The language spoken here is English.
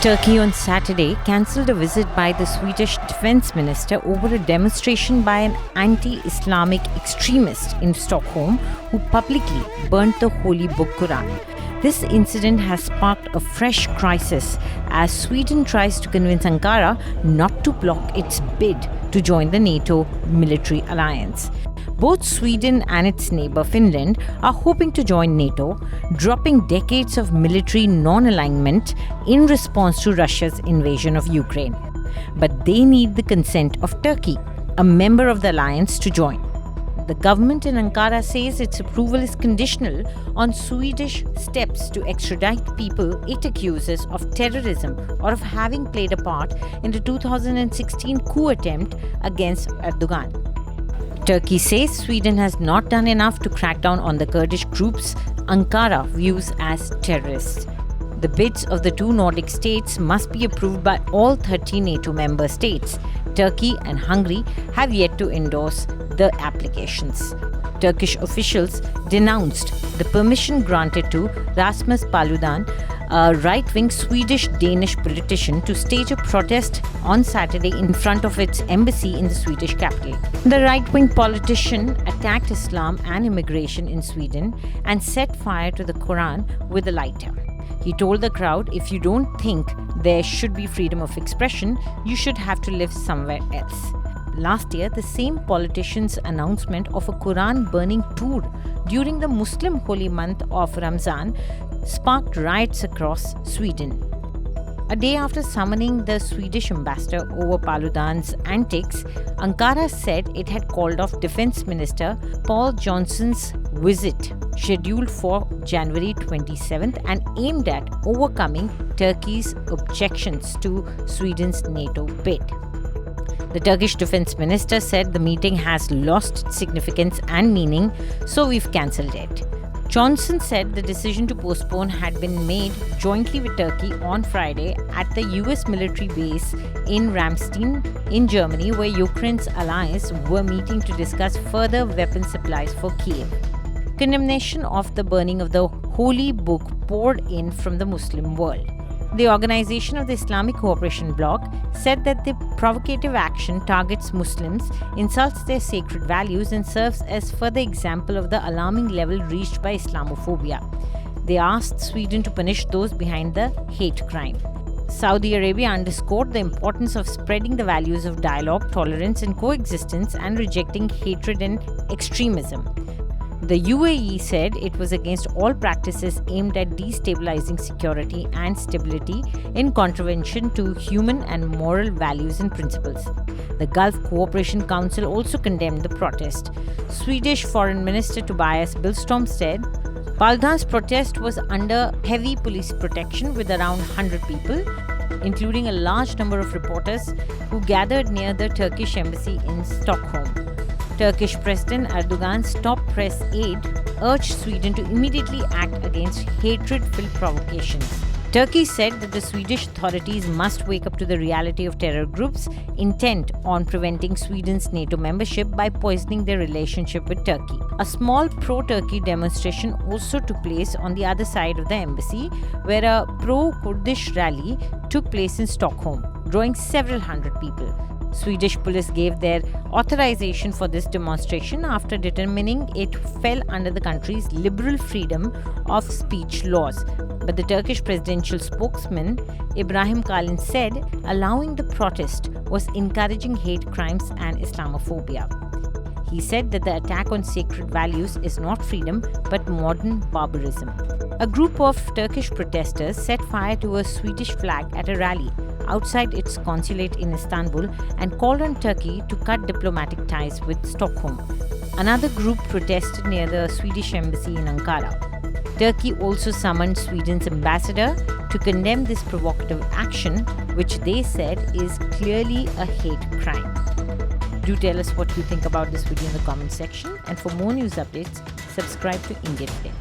Turkey on Saturday cancelled a visit by the Swedish defense minister over a demonstration by an anti-Islamic extremist in Stockholm who publicly burnt the holy book Koran. This incident has sparked a fresh crisis as Sweden tries to convince Ankara not to block its bid to join the NATO military alliance. Both Sweden and its neighbor Finland are hoping to join NATO, dropping decades of military non-alignment in response to Russia's invasion of Ukraine. But they need the consent of Turkey, a member of the alliance, to join. The government in Ankara says its approval is conditional on Swedish steps to extradite people it accuses of terrorism or of having played a part in the 2016 coup attempt against Erdogan. Turkey says Sweden has not done enough to crack down on the Kurdish groups Ankara views as terrorists. The bids of the two Nordic states must be approved by all 30 NATO member states. Turkey and Hungary have yet to endorse the applications. Turkish officials denounced the permission granted to Rasmus Paludan, a right-wing Swedish-Danish politician, to stage a protest on Saturday in front of its embassy in the Swedish capital. The right-wing politician attacked Islam and immigration in Sweden and set fire to the Koran with a lighter. He told the crowd, "If you don't think there should be freedom of expression, you should have to live somewhere else." Last year, the same politician's announcement of a Quran burning tour during the Muslim holy month of Ramzan sparked riots across Sweden. A day after summoning the Swedish ambassador over Paludan's antics, Ankara said it had called off Defense Minister Paul Johnson's visit, scheduled for January 27th, and aimed at overcoming Turkey's objections to Sweden's NATO bid. The Turkish defense minister said the meeting has lost significance and meaning, so we've cancelled it. Johnson said the decision to postpone had been made jointly with Turkey on Friday at the US military base in Ramstein in Germany, where Ukraine's allies were meeting to discuss further weapon supplies for Kiev. Condemnation of the burning of the holy book poured in from the Muslim world. The Organization of the Islamic Cooperation Bloc said that the provocative action targets Muslims, insults their sacred values, and serves as further example of the alarming level reached by Islamophobia. They asked Sweden to punish those behind the hate crime. Saudi Arabia underscored the importance of spreading the values of dialogue, tolerance, and coexistence and rejecting hatred and extremism. The UAE said it was against all practices aimed at destabilizing security and stability in contravention to human and moral values and principles. The Gulf Cooperation Council also condemned the protest. Swedish Foreign Minister Tobias Billström said Paludan's protest was under heavy police protection with around 100 people, including a large number of reporters who gathered near the Turkish embassy in Stockholm. Turkish President Erdogan's top press aide urged Sweden to immediately act against hatred-filled provocations. Turkey said that the Swedish authorities must wake up to the reality of terror groups intent on preventing Sweden's NATO membership by poisoning their relationship with Turkey. A small pro-Turkey demonstration also took place on the other side of the embassy, where a pro-Kurdish rally took place in Stockholm, drawing several hundred people. Swedish police gave their authorization for this demonstration after determining it fell under the country's liberal freedom of speech laws. But the Turkish presidential spokesman Ibrahim Kalin said allowing the protest was encouraging hate crimes and Islamophobia. He said that the attack on sacred values is not freedom but modern barbarism. A group of Turkish protesters set fire to a Swedish flag at a rally outside its consulate in Istanbul and called on Turkey to cut diplomatic ties with Stockholm. Another group protested near the Swedish embassy in Ankara. Turkey also summoned Sweden's ambassador to condemn this provocative action, which they said is clearly a hate crime. Do tell us what you think about this video in the comment section, and for more news updates, subscribe to India Today.